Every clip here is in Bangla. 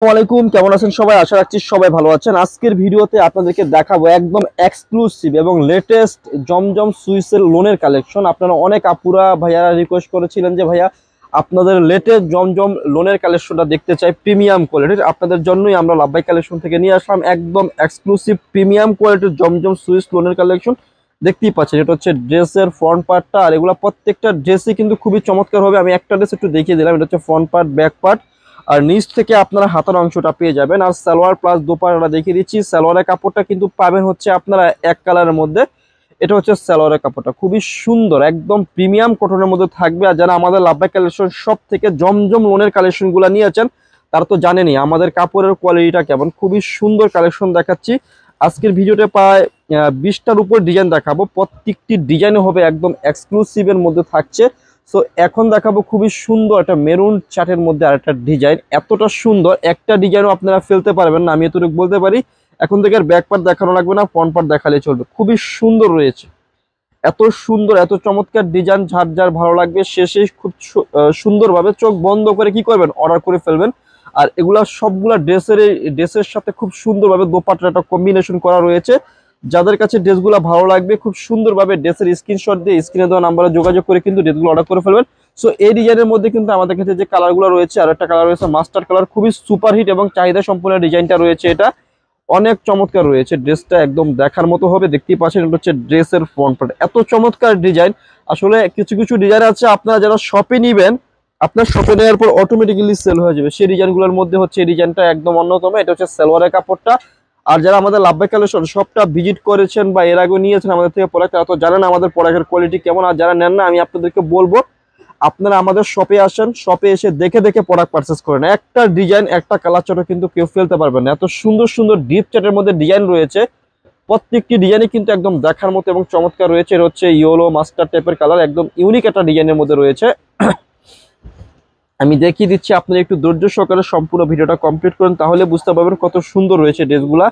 ওয়ালাইকুম, কেমন আছেন সবাই? আশা রাখছি সবাই ভালো আছেন। আজকের ভিডিওতে আপনাদেরকে দেখাবো একদম এক্সক্লুসিভ এবং লেটেস্ট জমজম সুইসের লোনের কালেকশন। আপনারা অনেক আপুরা ভাইয়ারা রিকোয়েস্ট করেছিলেন যে ভাইয়া আপনাদের লেটেস্ট জমজম লোনের কালেকশনটা দেখতে চাই প্রিমিয়াম কোয়ালিটির। আপনাদের জন্যই আমরা লাভবাই কালেকশন থেকে নিয়ে আসলাম একদম এক্সক্লুসিভ প্রিমিয়াম কোয়ালিটির জমজম সুইস লোনের কালেকশন। দেখতেই পাচ্ছেন এটা হচ্ছে ড্রেসের ফ্রন্ট পার্টটা, আর এগুলো প্রত্যেকটা ড্রেসই কিন্তু খুবই চমৎকার হবে। আমি একটা ড্রেস একটু দেখিয়ে দিলাম, এটা হচ্ছে ফ্রন্ট পার্ট, ব্যাক পার্ট, আর নিচ থেকে আপনারা হাতার অংশটা পেয়ে যাবেন। আর সালোয়ার প্লাস দোপাট্টা দেখিয়ে দিচ্ছি। সালোয়ারের কাপড়টা কিন্তু পাবেন হচ্ছে আপনারা এক কালারের মধ্যে। এটা হচ্ছে সালোয়ারের কাপড়টা, খুবই সুন্দর একদম প্রিমিয়াম কটনের মধ্যে থাকবে। আর যারা আমাদের লাভবাই কালেকশন সব থেকে জমজম লোনের কালেকশনগুলো নিয়েছেন তারা তো জানেনই আমাদের কাপড়ের কোয়ালিটিটা কেমন। খুবই সুন্দর কালেকশন দেখাচ্ছি আজকের ভিডিওতে। প্রায় 20টার উপর ডিজাইন দেখাবো, প্রত্যেকটি ডিজাইন হবে একদম এক্সক্লুসিভের মধ্যে থাকছে। সো এখন দেখাবো খুবই সুন্দর একটা মেরুন চার্টের মধ্যে আর একটা ডিজাইন, এতটা সুন্দর একটা ডিজাইনও আপনারা ফেলতে পারবেন না, আমি এতটুকু বলতে পারি। এখন থেকে আর ব্যাক পার্ট দেখানো লাগবে না, ফ্রন্ট পার্ট দেখালে চলবে। খুবই সুন্দর রয়েছে, এত সুন্দর এত চমৎকার ডিজাইন, যার যার ভালো লাগবে শেষে খুব সুন্দরভাবে চোখ বন্ধ করে কি করবেন, অর্ডার করে ফেলবেন। আর এগুলা সবগুলা ড্রেসের সাথে খুব সুন্দরভাবে দোপাট্টাটা কম্বিনেশন করা রয়েছে। যাদের কাছে ড্রেসগুলো ভালো লাগবে খুব সুন্দরভাবে ড্রেসের স্ক্রিনশট দিয়ে স্ক্রিনে দেওয়া নাম্বারে যোগাযোগ করে কিন্তু ড্রেসগুলো অর্ডার করে ফেলবেন। সো এই ডিজাইনের মধ্যে কিন্তু আমাদের কাছে যে কালারগুলো রয়েছে, আর একটা কালার রয়েছে মাস্টার্ড কালার, খুবই সুপারহিট এবং চাহিদা সম্পূর্ণ ডিজাইনটা রয়েছে। এটা অনেক চমৎকার রয়েছে, ড্রেসটা একদম দেখার মতো হবে। দেখতেই পাচ্ছেন এটা হচ্ছে ড্রেসের ফ্রন্ট পার্ট, এত চমৎকার ডিজাইন। আসলে কিছু কিছু ডিজাইন আছে আপনারা যারা শপে নিবেন, আপনার শপে নেওয়ার পর অটোমেটিক্যালি সেল হয়ে যাবে। সেই ডিজাইনগুলোর মধ্যে হচ্ছে এই ডিজাইনটা একদম অন্যতম। এটা হচ্ছে সালোয়ারের কাপড়টা। আর যারা আমাদের লাভবাই কালেকশন শপটা ভিজিট করেছেন বা এর আগে নিয়েছেন আমাদের থেকে প্রোডাক্ট, তারা তো জানেন আমাদের প্রোডাক্টের কোয়ালিটি কেমন। আর যারা নেন না, আমি আপনাদেরকে বলবো আপনারা আমাদের শপে আসেন, শপে এসে দেখে দেখে প্রোডাক্ট পারচেস করেন। একটা ডিজাইন একটা কালার চার্টও কিন্তু কেউ ফেলতে পারবেন না, এত সুন্দর সুন্দর ডিপ চার্টের মধ্যে ডিজাইন রয়েছে। প্রত্যেকটি ডিজাইনই কিন্তু একদম দেখার মতো এবং চমৎকার রয়েছে। এটা হচ্ছে ইয়েলো মাস্টার টাইপের কালার, একদম ইউনিক একটা ডিজাইনের মধ্যে রয়েছে। আমি দেখিয়ে দিচ্ছি, আপনারা একটু ধৈর্য সহকারে সম্পূর্ণ ভিডিওটা কমপ্লিট করেন, তাহলে বুঝতে পারবেন কত সুন্দর রয়েছে ড্রেসগুলা।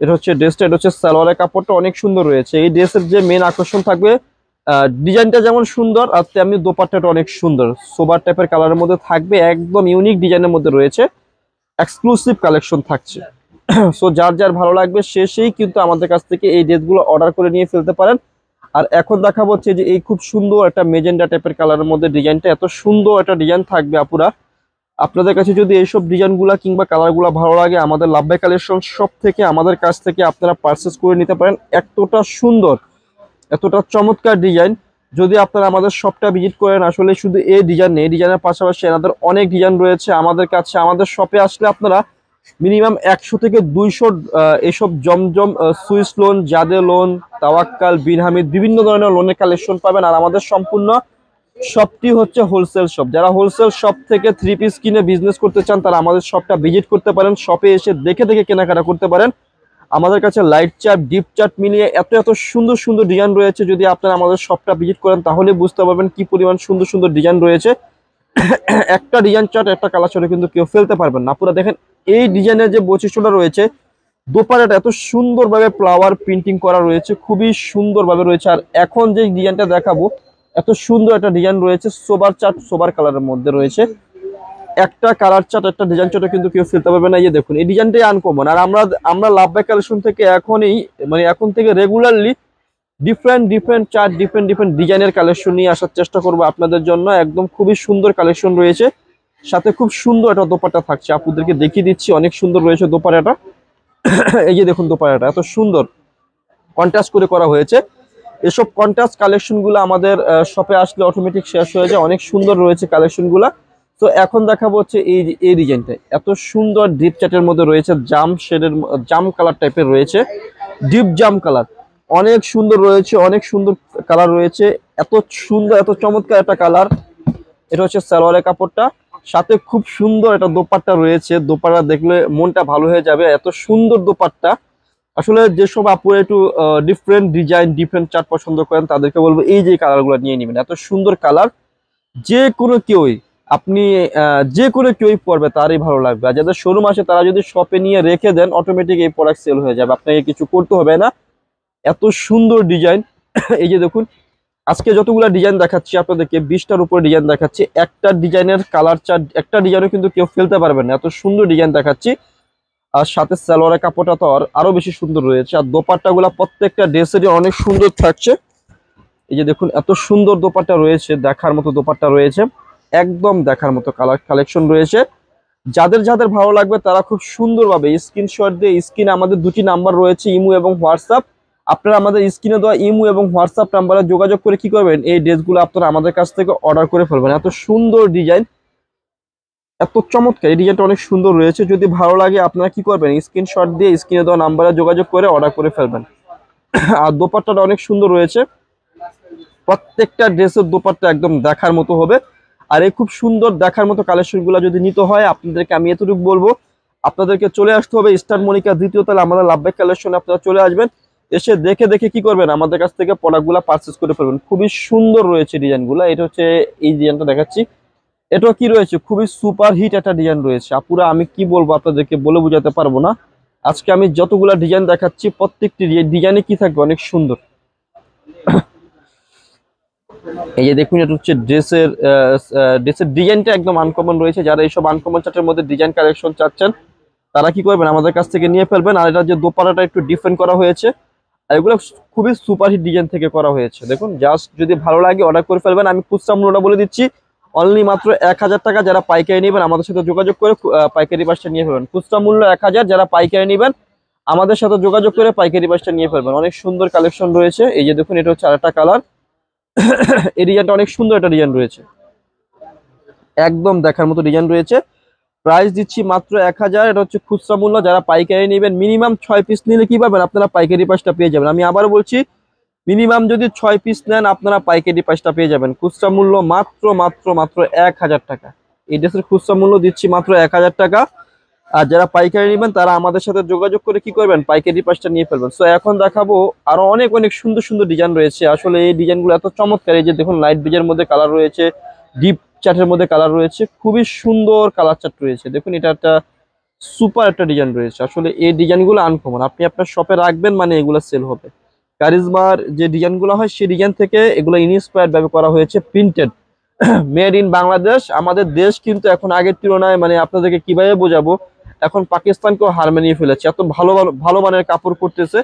এটা হচ্ছে ড্রেসটা, এটা হচ্ছে সালোয়ারের কাপড়টা অনেক সুন্দর রয়েছে। এই ড্রেসের যে মেন আকর্ষণ থাকবে, ডিজাইনটা যেমন সুন্দর আর তেমনি দোপাট্টাটা অনেক সুন্দর সোবার টাইপের কালারের মধ্যে থাকবে, একদম ইউনিক ডিজাইনের মধ্যে রয়েছে, এক্সক্লুসিভ কালেকশন থাকছে। সো যার যার ভালো লাগবে শেষেই কিন্তু আমাদের কাছ থেকে এই ড্রেসগুলো অর্ডার করে নিয়ে ফেলতে পারেন। আর এখন দেখাবো হচ্ছে যে এই খুব সুন্দর একটা মেজেন্ডা টাইপের কালারের মধ্যে ডিজাইনটা, এত সুন্দর একটা ডিজাইন থাকবে আপুরা। আপনাদের কাছে যদি এইসব ডিজাইনগুলো কিংবা কালারগুলো ভালো লাগে, আমাদের লাভবাই কালেকশন সব থেকে আমাদের কাছ থেকে আপনারা পারচেস করে নিতে পারেন। এতটা সুন্দর এতটা চমৎকার ডিজাইন, যদি আপনারা আমাদের শপটা ভিজিট করেন, আসলে শুধু এই ডিজাইন নেই, এই ডিজাইনের পাশাপাশি আমাদের অনেক ডিজাইন রয়েছে আমাদের কাছে। আমাদের শপে আসলে আপনারা মিনিমাম 100 থেকে 200 এসব জমজম সুইস লোন, জাদে লোন, তাওয়াক্কাল, বিন হামিদ বিভিন্ন ধরনের লোনের কালেকশন পাবেন। আর আমাদের সম্পূর্ণ শপটি হচ্ছে হোলসেল শপ। যারা হোলসেল শপ থেকে 3 পিস কিনে বিজনেস করতে চান তারা আমাদের শপটা ভিজিট করতে পারেন, শপে এসে দেখে দেখে কেনাকাটা করতে পারেন। আমাদের কাছে লাইট চার্ট ডিপ চার্ট মিলিয়ে এত এত সুন্দর সুন্দর ডিজাইন রয়েছে। যদি আপনারা আমাদের শপটা ভিজিট করেন তাহলে বুঝতে পারবেন কি পরিমাণ সুন্দর সুন্দর ডিজাইন রয়েছে। একটা ডিজাইন চার্ট একটা কালার চার্টে কিন্তু কেউ ফেলতে পারবেন না। পুরো দেখেন এই ডিজাইনের যে বৈশিষ্ট্যটা রয়েছে, দোপাট্টাটা এত সুন্দরভাবে ফ্লাওয়ার প্রিন্টিং করা রয়েছে, খুবই সুন্দরভাবে রয়েছে। আর এখন যে ডিজাইনটা দেখাবো, এত সুন্দর একটা ডিজাইন রয়েছে, সোবার চার্ট সোবার কালারের মধ্যে রয়েছে। একটা কালার চার্ট একটা ডিজাইন চার্টও কিন্তু কেউ ফেলতে পারবে না। এই দেখুন এই ডিজাইনটাই আনকমন। আর আমরা লাভবাই কালেকশন থেকে এখন থেকে regularly different different chart different different ডিজাইনের কালেকশন নিয়ে আসার চেষ্টা করবো আপনাদের জন্য। একদম খুবই সুন্দর কালেকশন রয়েছে, সাথে খুব সুন্দর একটা দোপাট্টা থাকছে, আপনাদেরকে দেখিয়ে দিচ্ছি। অনেক সুন্দর রয়েছে দোপাট্টাটা। এই যে দেখুন দোপাট্টাটা এত সুন্দর কন্ট্রাস্ট করে করা হয়েছে। এসব কন্ট্রাস্ট কালেকশনগুলো আমাদের শপে আসলে অটোমেটিক শেষ হয়ে যায়, অনেক সুন্দর রয়েছে কালেকশনগুলো। তো এখন দেখাবো হচ্ছে এই ডিজাইনটা, এত সুন্দর ডিপ চার্টের মধ্যে রয়েছে, জাম শেডের জাম কালার টাইপের রয়েছে, ডিপ জাম কালার অনেক সুন্দর রয়েছে, অনেক সুন্দর কালার রয়েছে, এত সুন্দর এত চমৎকার একটা কালার। এটা হচ্ছে সালোয়ারের কাপড়টা, সাথে খুব সুন্দর একটা দোপাট্টা রয়েছে। দোপাট্টা দেখলে মনটা ভালো হয়ে যাবে, এত সুন্দর দোপাট্টা। আসলে যেসব আপুরা একটু ডিফারেন্ট ডিজাইন ডিফারেন্ট চার্ট পছন্দ করেন তাদেরকে বলবো এই যে কালারগুলো নিয়ে নেবেন, এত সুন্দর কালার। যে কোনো কেউই আপনি যে কোনো কেউই পরবে তারই ভালো লাগবে। আর যাদের শোরুম আসে তারা যদি শপে নিয়ে রেখে দেন অটোমেটিক এই প্রোডাক্ট সেল হয়ে যাবে, আপনাকে কিছু করতে হবে না। এত সুন্দর ডিজাইন। এই যে দেখুন আজকে যতগুলা ডিজাইন দেখাচ্ছি আপনাদেরকে 20টার উপরে ডিজাইন দেখাচ্ছি, একটা ডিজাইনের কালার চার্ট একটা ডিজাইনও কিন্তু কেউ ফেলতে পারবেন না, এত সুন্দর ডিজাইন দেখাচ্ছি। আর সাথে সালোয়ারের কাপড়টা তো আরো বেশি সুন্দর রয়েছে। আর দোপাট্টাগুলা প্রত্যেকটা ড্রেসেরই অনেক সুন্দর থাকছে। এই যে দেখুন এত সুন্দর দোপাট্টা রয়েছে, দেখার মতো দোপাট্টা রয়েছে, একদম দেখার মতো কালেকশন রয়েছে। যাদের যাদের ভালো লাগবে তারা খুব সুন্দরভাবে স্ক্রিনশট দিয়ে, স্ক্রিনে আমাদের দুটি নাম্বার রয়েছে, ইমো এবং হোয়াটসঅ্যাপ। আপনারা আমাদের স্ক্রিনে দেওয়া ইমো এবং হোয়াটসঅ্যাপ নাম্বারে যোগাযোগ করে কি করবেন, এই ড্রেসগুলো আপনারা আমাদের কাছ থেকে অর্ডার করে ফেলবেন। এত সুন্দর ডিজাইন, এত চমৎকার, এই ডিজাইনটা অনেক সুন্দর রয়েছে। যদি ভালো লাগে আপনারা কি করবেন, স্ক্রিনশট দিয়ে স্ক্রিনে দেওয়া নাম্বারে যোগাযোগ করে অর্ডার করে ফেলবেন। আর দোপাট্টাটা অনেক সুন্দর রয়েছে, প্রত্যেকটা ড্রেসের দোপাট্টা একদম দেখার মতো হবে। আর এই খুব সুন্দর দেখার মতো কালেকশনগুলো যদি নিতে হয় আপনাদেরকে আমি এতটুকু বলবো, আপনাদেরকে চলে আসতে হবে স্টার মনিকা দ্বিতীয় তলা আমাদের লাভবাই কালেকশনে। আপনারা চলে আসবেন, এসে দেখে দেখে কি করবেন, আমাদের কাছ থেকে প্রোডাক্টগুলো পারচেস করে ফেলবেন। খুবই সুন্দর রয়েছে ডিজাইনগুলো। এটা হচ্ছে এই ডিজাইনটা দেখাচ্ছি, এটা কি রয়েছে, খুবই সুপার হিট একটা ডিজাইন রয়েছে। আপুরা আমি কি বলবো আপনাদেরকে, বলে বোঝাতে পারবো না। আজকে আমি যতগুলা ডিজাইন দেখাচ্ছি প্রত্যেকটি ডিজাইনে কি থাকবে, অনেক সুন্দর। এই যে দেখুন এটা হচ্ছে ড্রেসের ডিজাইনটা একদম আনকমন রয়েছে। যারা এইসব আনকমন চার্টের মধ্যে ডিজাইন কালেকশন চাচ্ছেন তারা কি করবেন, আমাদের কাছ থেকে নিয়ে ফেলবেন। আর এটা যে দোপাট্টাটা একটু ডিফারেন্ট করা হয়েছে, আর এগুলো খুবই সুপারহিট ডিজাইন থেকে করা হয়েছে। দেখুন জাস্ট যদি ভালো লাগে অর্ডার করে ফেলবেন। আমি খুচরা মূল্যটা বলে দিচ্ছি, অনলি মাত্র 1000 টাকা। যারা পাইকারি নেবেন আমাদের সাথে যোগাযোগ করে পাইকারি বাসটা নিয়ে ফেলবেন। খুচরা মূল্য 1000, যারা পাইকারি নেবেন আমাদের সাথে যোগাযোগ করে পাইকারি বাসটা নিয়ে ফেলবেন। অনেক সুন্দর কালেকশন রয়েছে। এই যে দেখুন এটা হচ্ছে আরেকটা কালার, এই ডিজাইনটা অনেক সুন্দর একটা ডিজাইন রয়েছে, একদম দেখার মতো ডিজাইন রয়েছে। প্রাইস দিচ্ছি মাত্র 1000, এটা হচ্ছে খুচরা মূল্য। যারা পাইকারি নেবেন মিনিমাম 6 পিস নিলে কি পাবেন, আপনারা পাইকারি পাসটা পেয়ে যাবেন। আমি আবার বলছি, মিনিমাম যদি 6 পিস নেন আপনারা পাইকারি পাসটা পেয়ে যাবেন। খুচরা মূল্য মাত্র মাত্র মাত্র 1000 টাকা। এই ড্রেসের খুচরা মূল্য দিচ্ছি মাত্র 1000 টাকা। আর যারা পাইকারি নেবেন তারা আমাদের সাথে যোগাযোগ করে কি করবেন, পাইকারি পাসটা নিয়ে ফেলবেন। সো এখন দেখাবো আরো অনেক অনেক সুন্দর সুন্দর ডিজাইন রয়েছে। আসলে এই ডিজাইনগুলো এত চমৎকার। এই যে দেখুন লাইট বেজের মধ্যে কালার রয়েছে, ডিপ চার্টের মধ্যে কালার রয়েছে, খুবই সুন্দর কালার চার্ট রয়েছে। দেখুন এটা একটা সুপার একটা ডিজাইন রয়েছে। আসলে এই ডিজাইনগুলো আনকমন, আপনি আপনার শপে রাখবেন মানে এগুলো সেল হবে। কারিজমার যে ডিজাইনগুলো হয় সেই ডিজাইন থেকে এগুলো ইনস্পায়ার্ড ভাবে করা হয়েছে, প্রিন্টেড, মেড ইন বাংলাদেশ। আমাদের দেশ কিন্তু এখন আগের তুলনায়, মানে আপনাদেরকে কিভাবে বোঝাবো, এখন পাকিস্তানকেও হার মানিয়ে ফেলেছে, এত ভালো ভালো ভালো মানের কাপড় করতেছে।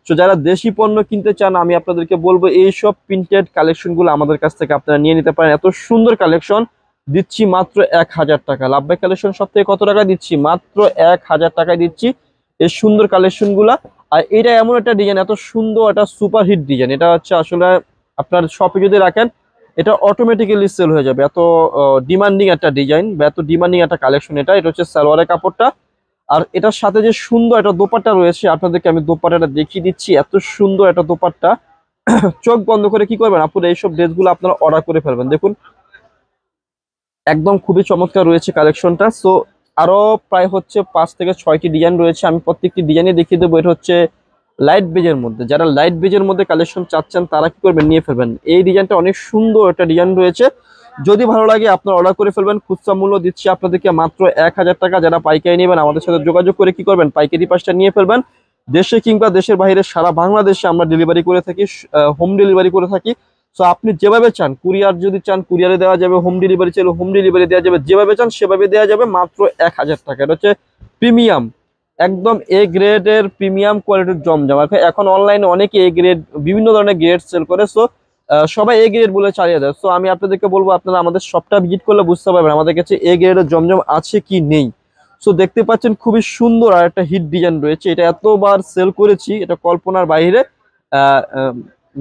তো যারা দেশি পণ্য কিনতে চান আমি আপনাদেরকে বলবো এইসব প্রিন্টেড কালেকশনগুলো আমাদের কাছ থেকে আপনারা নিয়ে নিতে পারেন। এত সুন্দর কালেকশন দিচ্ছি মাত্র 1000 টাকা। লাভবাই কালেকশন সব থেকে কত টাকা দিচ্ছি, মাত্র 1000 টাকায় দিচ্ছি এই সুন্দর কালেকশনগুলা। আর এটা এমন একটা ডিজাইন, এত সুন্দর একটা সুপার হিট ডিজাইন। এটা হচ্ছে আসলে আপনার শপে যদি রাখেন এটা অটোমেটিক্যালি সেল হয়ে যাবে। এত ডিমান্ডিং একটা ডিজাইন বা এত ডিমান্ডিং একটা কালেকশন। এটা হচ্ছে সালোয়ারের কাপড়টা। আর এটার সাথে যে সুন্দর একটা দোপাট্টা রয়েছে, আপনাদেরকে আমি দোপাট্টাটা দেখিয়ে দিচ্ছি। এত সুন্দর একটা দোপাট্টা, চোখ বন্ধ করে কি করবেন আপনারা এইসব ড্রেসগুলো আপনারা অর্ডার করে ফেলবেন। দেখুন একদম খুবই চমৎকার রয়েছে কালেকশনটা। সো আরো প্রায় হচ্ছে 5 থেকে 6টি ডিজাইন রয়েছে, আমি প্রত্যেকটি ডিজাইনে দেখিয়ে দেবো। এটা হচ্ছে লাইট বেজের মধ্যে, যারা লাইট বেজের মধ্যে কালেকশন চাচ্ছেন তারা কি করবেন, নিয়ে ফেলবেন। এই ডিজাইনটা অনেক সুন্দর একটা ডিজাইন রয়েছে, যদি ভালো লাগে আপনারা অর্ডার করে ফেলবেন। খুচরা মূল্য দিচ্ছি আপনাদেরকে মাত্র 1000 টাকা। যারা পাইকারি নেবেন আমাদের সাথে যোগাযোগ করে কি করবেন, পাইকারি পাসটা নিয়ে ফেলবেন। দেশে কিংবা দেশের বাইরে সারা বাংলাদেশে আমরা ডেলিভারি করে থাকি, হোম ডেলিভারি করে থাকি। সো আপনি যেভাবে চান, কুরিয়ার যদি চান কুরিয়ারে দেওয়া যাবে, হোম ডেলিভারি চাইলে হোম ডেলিভারি দেওয়া যাবে, যেভাবে চান সেভাবে দেওয়া যাবে মাত্র 1000 টাকা। এটা হচ্ছে প্রিমিয়াম, একদম এ গ্রেডের প্রিমিয়াম কোয়ালিটির জমজম। এখন অনলাইনে অনেকে এ গ্রেড বিভিন্ন ধরনের গ্রেড সেল করে, সো সবাই এ গ্রেড বলে চালিয়ে দেয়। সো আমি আপনাদেরকে বলবো আপনারা আমাদের শপটা ভিজিট করলে বুঝতে পারবেন আমাদের কাছে এ গ্রেডের জমজম আছে কি নেই। সো দেখতে পাচ্ছেন খুবই সুন্দর আর একটা হিট ডিজাইন রয়েছে। এটা এতবার সেল করেছি, এটা কল্পনার বাইরে।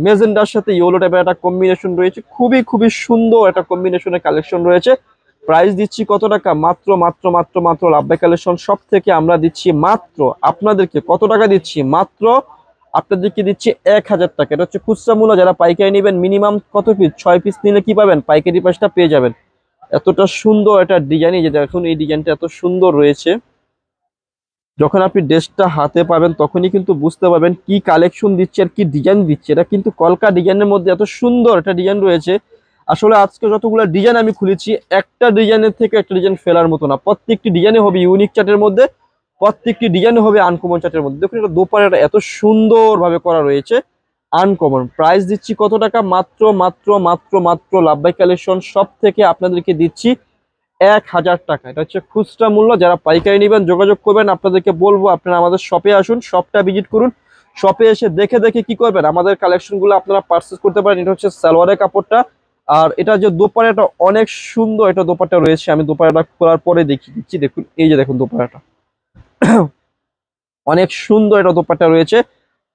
মেজেন্ডার সাথে ইয়েলো টাইপের একটা কম্বিনেশন রয়েছে, খুবই খুবই সুন্দর একটা কম্বিনেশনের কালেকশন রয়েছে। প্রাইস দিচ্ছি কত টাকা, মাত্র মাত্র মাত্র মাত্র লাভবাই কালেকশন সব থেকে আমরা দিচ্ছি মাত্র আপনাদেরকে কত টাকা দিচ্ছি, মাত্র আপনাদেরকে দিচ্ছি 1000 টাকা। এটা হচ্ছে খুচরা মূল্য। যারা পাইকারি নেবেন মিনিমাম কত পিস, 6 পিস নিলে কি পাবেন, পাইকারি পাসটা পেয়ে যাবেন। এতটা সুন্দর একটা ডিজাইন, এই যে দেখুন এই ডিজাইনটা এত সুন্দর রয়েছে। যখন আপনি ড্রেসটা হাতে পাবেন তখনই কিন্তু বুঝতে পারবেন কি কালেকশন দিচ্ছে আর কি ডিজাইন দিচ্ছে। এটা কিন্তু কলকা ডিজাইনের মধ্যে এত সুন্দর একটা ডিজাইন রয়েছে। আসলে আজকে যতগুলো ডিজাইন আমি খুলেছি একটা ডিজাইনের থেকে একটা ডিজাইন ফেলার মতো না, প্রত্যেকটি ডিজাইনে হবে ইউনিক চার্টের মধ্যে, প্রত্যেকটি ডিজাইনে হবে আনকমন চার্টের মধ্যে। দেখুন এটা দোপাট্টাটা এত সুন্দর ভাবে করা রয়েছে, আনকমন। প্রাইস দিচ্ছি কত টাকা? মাত্র মাত্র মাত্র মাত্র লাভবাই কালেকশন সব থেকে আপনাদেরকে দিচ্ছি 1000 টাকা। এটা হচ্ছে খুচরা মূল্য। যারা পাইকারি নেবেন যোগাযোগ করবেন। আপনাদেরকে বলবো আপনারা আমাদের শপে আসুন, শপটা ভিজিট করুন। শপে এসে দেখে দেখে কি করবেন, আমাদের কালেকশনগুলো আপনারা পারচেস করতে পারেন। এটা হচ্ছে সালোয়ারের কাপড়টা। আর এটা যে দোপাট্টাটা অনেক সুন্দর, এটা দোপাট্টা রয়েছে। আমি দোপাট্টাটা খোলার পরে দেখিয়ে দিচ্ছি। দেখুন, এই যে দেখুন দোপাট্টাটা অনেক সুন্দর, এটা দোপাট্টা রয়েছে।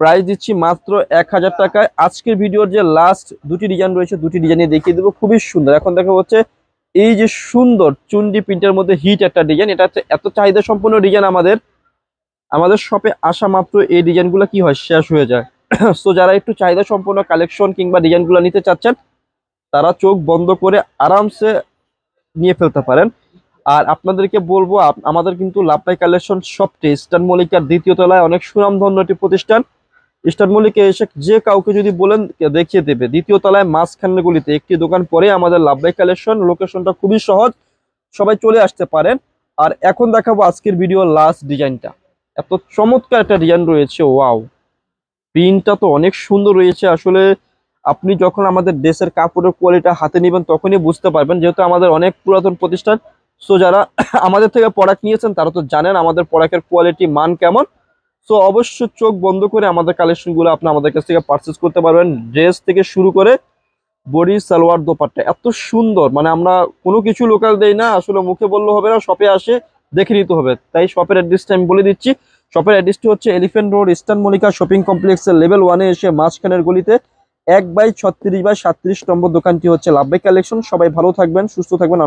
প্রাইস দিচ্ছি মাত্র 1000 টাকায়। আজকের ভিডিওর যে লাস্ট দুটি ডিজাইন রয়েছে, দুটি ডিজাইনে দেখিয়ে দেবো, খুবই সুন্দর। এখন দেখা হচ্ছে এই যে সুন্দর চুন্ডি প্রিন্টের মধ্যে হিট একটা ডিজাইন। এটা হচ্ছে এত চাহিদা সম্পন্ন ডিজাইন, আমাদের শপে আসা মাত্র এই ডিজাইনগুলো কি হয়, শেষ হয়ে যায়। সো যারা একটু চাহিদা সম্পন্ন কালেকশন কিংবা ডিজাইনগুলো নিতে চাচ্ছেন, তারা চোখ বন্ধ করে আরামসে নিয়ে ফেলতে পারেন। আর আপনাদেরকে বলবো আমাদের কিন্তু লাভবাই কালেকশন শপটি ইস্টার্ন মল্লিকার দ্বিতীয় তলায়, অনেক সুনামধন্য একটি প্রতিষ্ঠান। ইস্টার্ন মল্লিকে এসে যে কাউকে যদি বলেন দেখিয়ে দেবে। দ্বিতীয় তলায় মাঝখানের গলিতে একটি দোকান পরে আমাদের লাভবাই কালেকশন। লোকেশনটা খুবই সহজ, সবাই চলে আসতে পারেন। আর এখন দেখাবো আজকের ভিডিও লাস্ট ডিজাইনটা। এত চমৎকার একটা ডিজাইন রয়েছে, ওয়াও! প্রিন্টটা তো অনেক সুন্দর রয়েছে। আসলে আপনি যখন আমাদের ড্রেসের কাপড়ের কোয়ালিটি হাতে নেবেন তখনই বুঝতে পারবেন, যেহেতু আমাদের অনেক পুরাতন প্রতিষ্ঠান। সো যারা আমাদের থেকে প্রোডাক্ট নিয়েছেন তারা তো জানেন আমাদের প্রোডাক্টের কোয়ালিটি মান কেমন। সো অবশ্যই চোখ বন্ধ করে আমাদের কালেকশনগুলো আপনি আমাদের কাছ থেকে পারচেস করতে পারবেন। ড্রেস থেকে শুরু করে বডি, সালোয়ার, দোপাট্টা এত সুন্দর, মানে আমরা কোনো কিছু লোকাল দেই না। আসলে মুখে বললে হবে না, শপে আসে দেখে নিতে হবে। তাই শপের অ্যাড্রেসটা আমি বলে দিচ্ছি। শপের অ্যাড্রেসটি হচ্ছে elephant road, eastern Mallika shopping কমপ্লেক্সের লেভেল 1-এ এসে মাঝখানের গলিতে 1/36/37 নম্বর দোকানটি হচ্ছে লাভবাই কালেকশন। সবাই ভালো থাকবেন, সুস্থ থাকবেন।